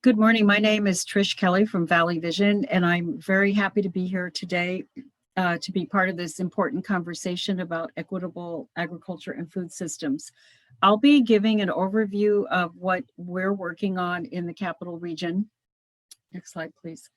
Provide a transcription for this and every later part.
Good morning. My name is Trish Kelly from Valley Vision, and I'm very happy to be here today to be part of this important conversation about equitable agriculture and food systems. I'll be giving an overview of what we're working on in the Capital Region. Next slide, please.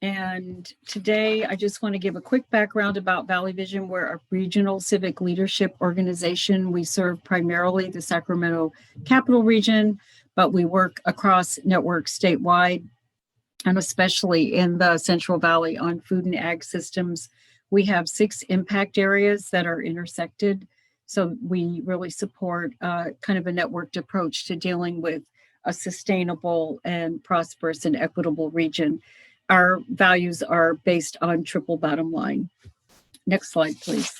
And today, I just want to give a quick background about Valley Vision. We're a regional civic leadership organization. We serve primarily the Sacramento Capital Region, but we work across networks statewide, and especially in the Central Valley on food and ag systems. We have 6 impact areas that are intersected. So we really support kind of a networked approach to dealing with a sustainable and prosperous and equitable region. Our values are based on triple bottom line. Next slide, please.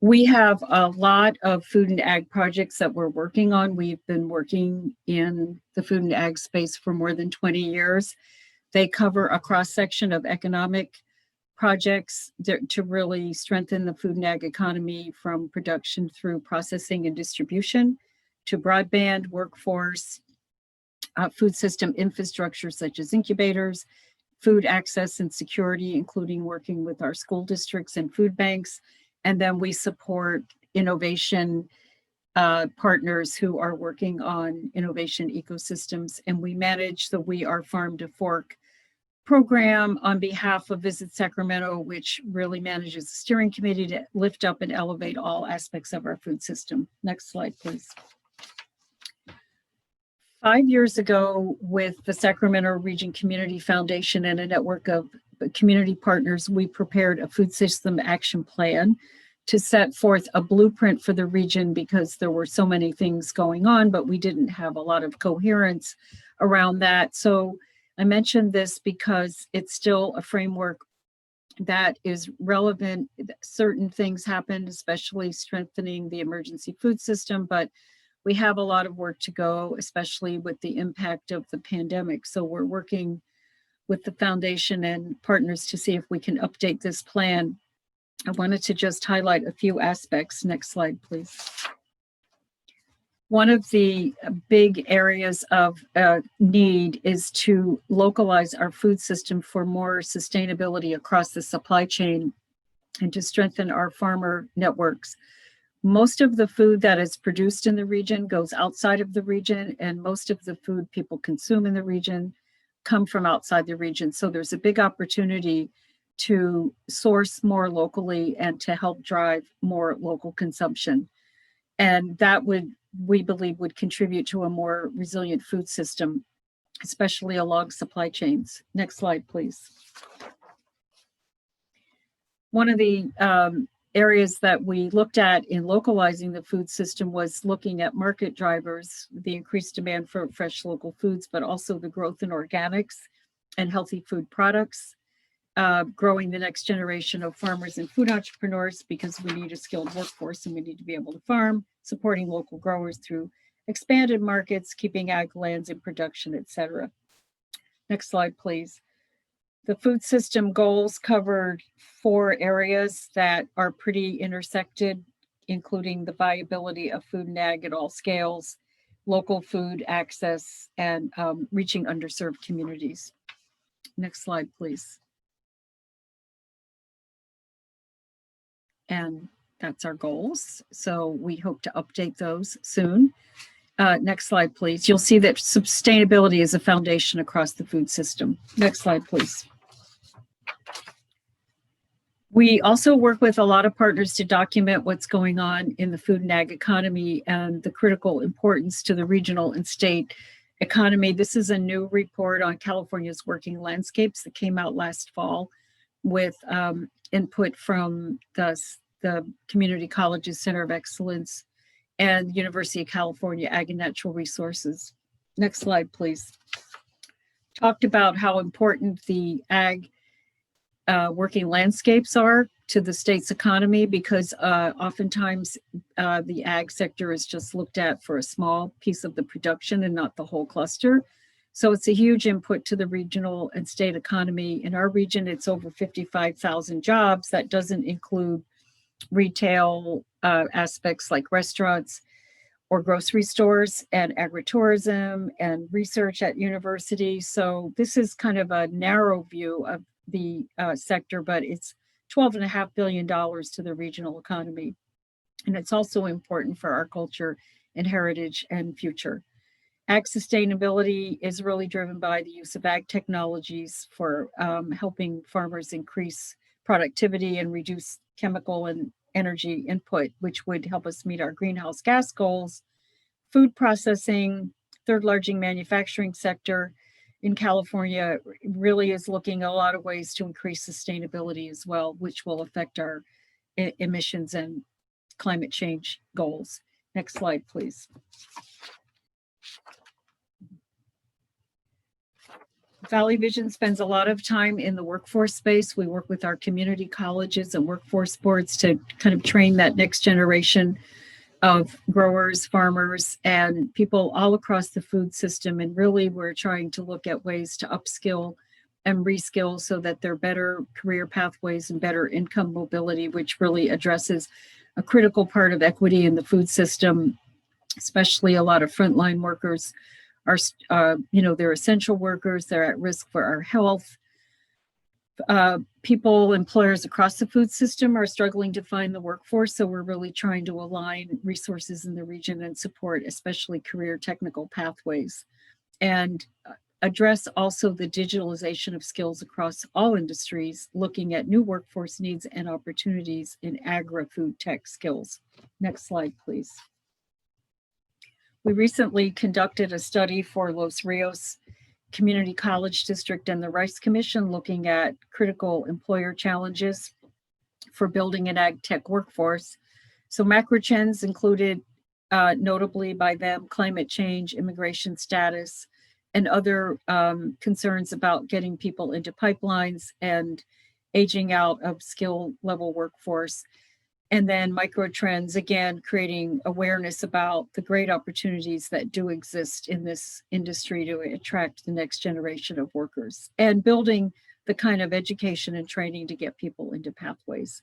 We have a lot of food and ag projects that we're working on. We've been working in the food and ag space for more than 20 years. They cover a cross-section of economic projects to really strengthen the food and ag economy, from production through processing and distribution to broadband, workforce, food system infrastructure such as incubators, food access and security, including working with our school districts and food banks. And then we support innovation partners who are working on innovation ecosystems. And we manage the We Are Farm to Fork program on behalf of Visit Sacramento, which really manages the steering committee to lift up and elevate all aspects of our food system. Next slide, please. 5 years ago, with the Sacramento Region Community Foundation and a network of community partners, we prepared a food system action plan to set forth a blueprint for the region, because there were so many things going on, but we didn't have a lot of coherence around that. So I mentioned this because it's still a framework that is relevant. Certain things happened, especially strengthening the emergency food system, but we have a lot of work to go, especially with the impact of the pandemic. So we're working with the foundation and partners to see if we can update this plan. I wanted to just highlight a few aspects. Next slide, please. One of the big areas of need is to localize our food system for more sustainability across the supply chain and to strengthen our farmer networks. Most of the food that is produced in the region goes outside of the region, and most of the food people consume in the region come from outside the region. So there's a big opportunity to source more locally and to help drive more local consumption. And that would, we believe, would contribute to a more resilient food system, especially along supply chains. Next slide, please. One of the areas that we looked at in localizing the food system was looking at market drivers, the increased demand for fresh local foods, but also the growth in organics and healthy food products, growing the next generation of farmers and food entrepreneurs, because we need a skilled workforce and we need to be able to farm, supporting local growers through expanded markets, keeping ag lands in production, etc. Next slide, please. The food system goals covered 4 areas that are pretty intersected, including the viability of food and ag at all scales, local food access, and reaching underserved communities. Next slide, please. And that's our goals. So we hope to update those soon. Next slide, please. You'll see that sustainability is a foundation across the food system. Next slide, please. We also work with a lot of partners to document what's going on in the food and ag economy and the critical importance to the regional and state economy. This is a new report on California's working landscapes that came out last fall with input from the Community Colleges Center of Excellence and University of California Ag and Natural Resources. Next slide, please. Talked about how important the ag working landscapes are to the state's economy, because oftentimes the ag sector is just looked at for a small piece of the production and not the whole cluster. So it's a huge input to the regional and state economy. In our region, it's over 55,000 jobs. That doesn't include retail aspects like restaurants or grocery stores, and agritourism and research at universities. So this is kind of a narrow view of the sector, but it's $12.5 billion to the regional economy. And it's also important for our culture and heritage and future. Ag sustainability is really driven by the use of ag technologies for helping farmers increase productivity and reduce chemical and energy input, which would help us meet our greenhouse gas goals. Food processing, third largest manufacturing sector in California, really is looking at a lot of ways to increase sustainability as well, which will affect our emissions and climate change goals. Next slide, please. Valley Vision spends a lot of time in the workforce space. We work with our community colleges and workforce boards to kind of train that next generation of growers, farmers, and people all across the food system. And really, we're trying to look at ways to upskill and reskill so that there are better career pathways and better income mobility, which really addresses a critical part of equity in the food system, especially a lot of frontline workers are, they're essential workers, they're at risk for our health. Employers across the food system are struggling to find the workforce, so we're really trying to align resources in the region and support especially career technical pathways, and address also the digitalization of skills across all industries, looking at new workforce needs and opportunities in agri-food tech skills. Next slide, please. We recently conducted a study for Los Rios Community College District and the Rice Commission looking at critical employer challenges for building an ag tech workforce. So macro trends included, notably by them, climate change, immigration status, and other concerns about getting people into pipelines and aging out of skill level workforce. And then micro trends, again, creating awareness about the great opportunities that do exist in this industry to attract the next generation of workers, and building the kind of education and training to get people into pathways.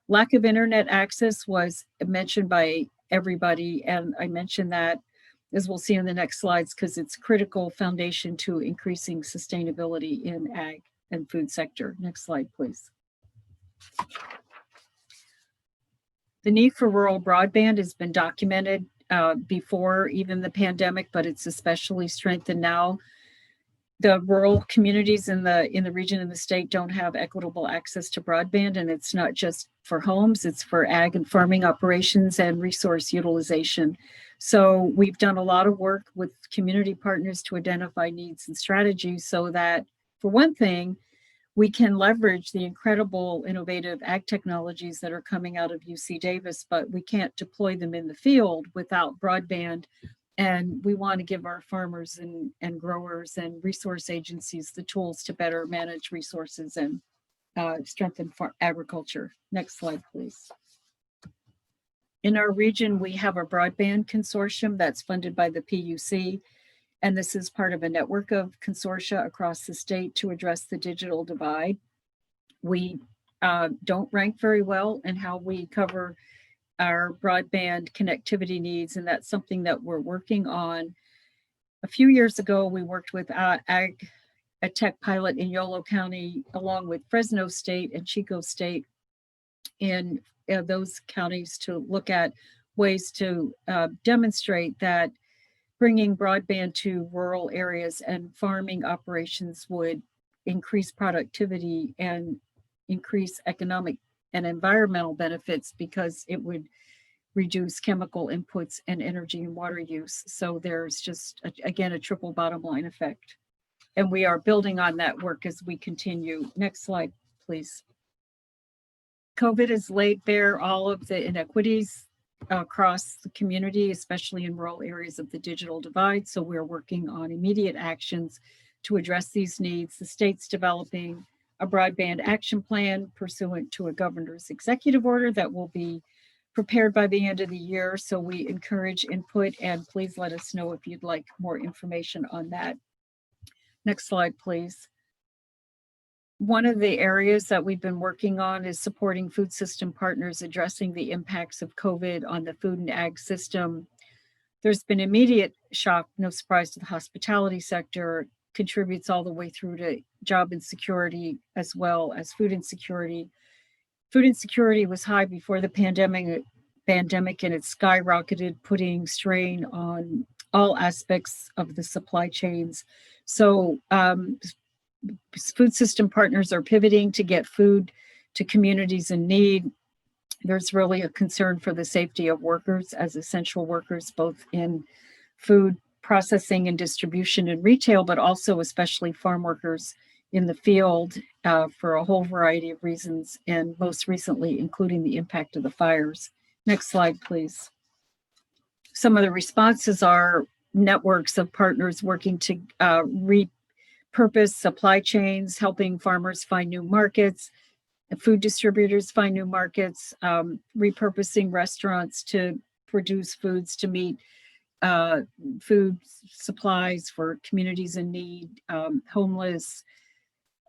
Lack of internet access was mentioned by everybody, and I mentioned that, as we'll see in the next slides, because it's a critical foundation to increasing sustainability in ag and food sector. Next slide, please. The need for rural broadband has been documented before even the pandemic, but it's especially strengthened now. The rural communities in the region and the state don't have equitable access to broadband, and it's not just for homes, it's for ag and farming operations and resource utilization. So we've done a lot of work with community partners to identify needs and strategies so that, for one thing, we can leverage the incredible innovative ag technologies that are coming out of UC Davis, but we can't deploy them in the field without broadband. And we want to give our farmers and growers and resource agencies the tools to better manage resources and strengthen agriculture. Next slide, please. In our region, we have a broadband consortium that's funded by the PUC. And this is part of a network of consortia across the state to address the digital divide. We don't rank very well in how we cover our broadband connectivity needs, and that's something that we're working on. A few years ago, we worked with a tech pilot in Yolo County, along with Fresno State and Chico State in those counties, to look at ways to demonstrate that bringing broadband to rural areas and farming operations would increase productivity and increase economic and environmental benefits, because it would reduce chemical inputs and energy and water use. So there's just, again, a triple bottom line effect. And we are building on that work as we continue. Next slide, please. COVID has laid bare all of the inequities across the community, especially in rural areas of the digital divide. So we're working on immediate actions to address these needs. The state's developing a broadband action plan pursuant to a governor's executive order that will be prepared by the end of the year. So we encourage input, and please let us know if you'd like more information on that. Next slide, please. One of the areas that we've been working on is supporting food system partners addressing the impacts of COVID on the food and ag system. There's been immediate shock, no surprise, to the hospitality sector, contributes all the way through to job insecurity as well as food insecurity. Food insecurity was high before the pandemic, and it skyrocketed, putting strain on all aspects of the supply chains. So food system partners are pivoting to get food to communities in need. There's really a concern for the safety of workers as essential workers, both in food processing and distribution and retail, but also especially farm workers in the field for a whole variety of reasons, and most recently, including the impact of the fires. Next slide, please. Some of the responses are networks of partners working to repurpose supply chains, helping farmers find new markets, food distributors find new markets, repurposing restaurants to produce foods to meet food supplies for communities in need, homeless,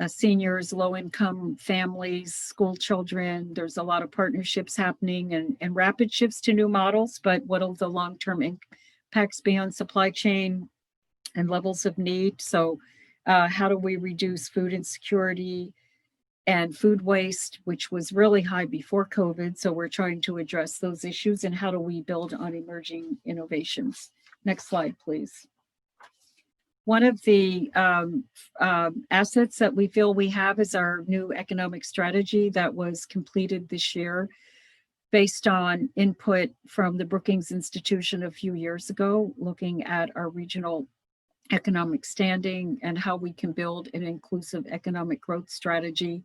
seniors, low-income families, school children. There's a lot of partnerships happening and rapid shifts to new models, but what will the long-term impacts be on supply chain and levels of need? So how do we reduce food insecurity and food waste, which was really high before COVID? So we're trying to address those issues, and how do we build on emerging innovations? Next slide, please. One of the assets that we feel we have is our new economic strategy that was completed this year based on input from the Brookings Institution a few years ago, looking at our regional economic standing and how we can build an inclusive economic growth strategy.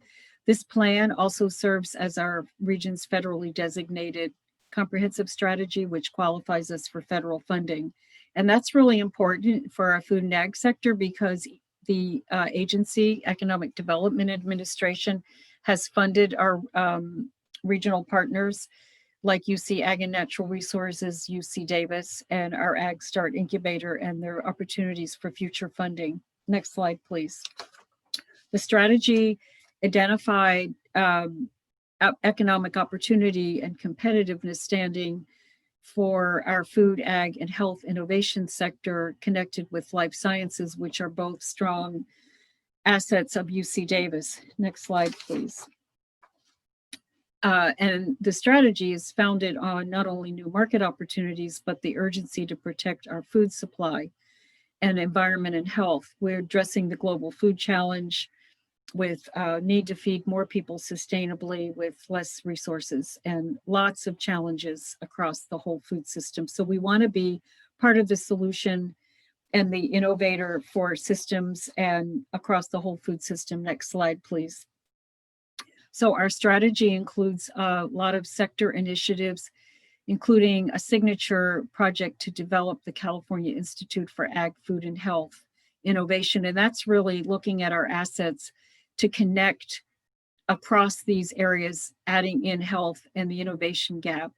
This plan also serves as our region's federally designated comprehensive strategy, which qualifies us for federal funding. And that's really important for our food and ag sector because the agency, Economic Development Administration, has funded our regional partners like UC Ag and Natural Resources, UC Davis, and our Ag Start Incubator, and their opportunities for future funding. Next slide, please. The strategy identified economic opportunity and competitiveness standing for our food, ag, and health innovation sector connected with life sciences, which are both strong assets of UC Davis. Next slide, please. And the strategy is founded on not only new market opportunities, but the urgency to protect our food supply and environment and health. We're addressing the global food challenge with need to feed more people sustainably with less resources and lots of challenges across the whole food system. So we want to be part of the solution and the innovator for systems and across the whole food system. Next slide, please. So our strategy includes a lot of sector initiatives, including a signature project to develop the California Institute for Ag, Food, and Health Innovation. And that's really looking at our assets to connect across these areas, adding in health and the innovation gap,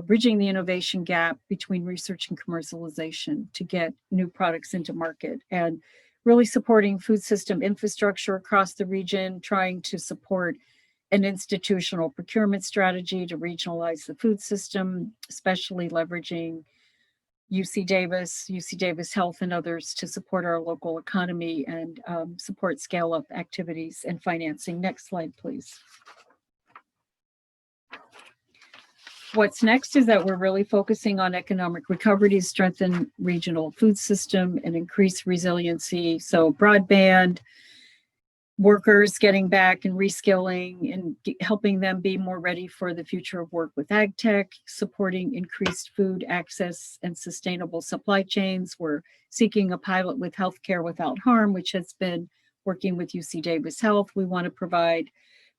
bridging the innovation gap between research and commercialization to get new products into market, and really supporting food system infrastructure across the region, trying to support an institutional procurement strategy to regionalize the food system, especially leveraging UC Davis Health, and others to support our local economy and support scale-up activities and financing. Next slide, please. What's next is that we're really focusing on economic recovery to strengthen regional food system and increase resiliency. So broadband, workers getting back and reskilling and helping them be more ready for the future of work with ag tech, supporting increased food access and sustainable supply chains. We're seeking a pilot with Healthcare Without Harm, which has been working with UC Davis Health. We want to provide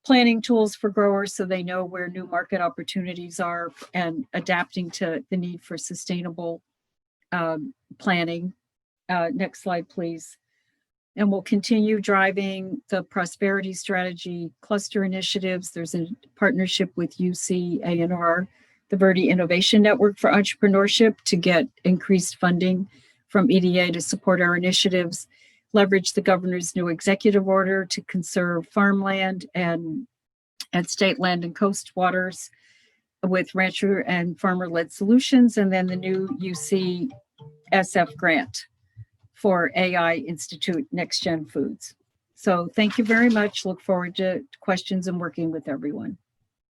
planning tools for growers so they know where new market opportunities are and adapting to the need for sustainable planning. Next slide, please. And we'll continue driving the prosperity strategy cluster initiatives. There's a partnership with UC A&R, the Verde Innovation Network for Entrepreneurship, to get increased funding from EDA to support our initiatives, leverage the governor's new executive order to conserve farmland and state land and coast waters, with rancher and farmer-led solutions, and then the new UCSF grant for AI Institute Next Gen Foods. So thank you very much. Look forward to questions and working with everyone.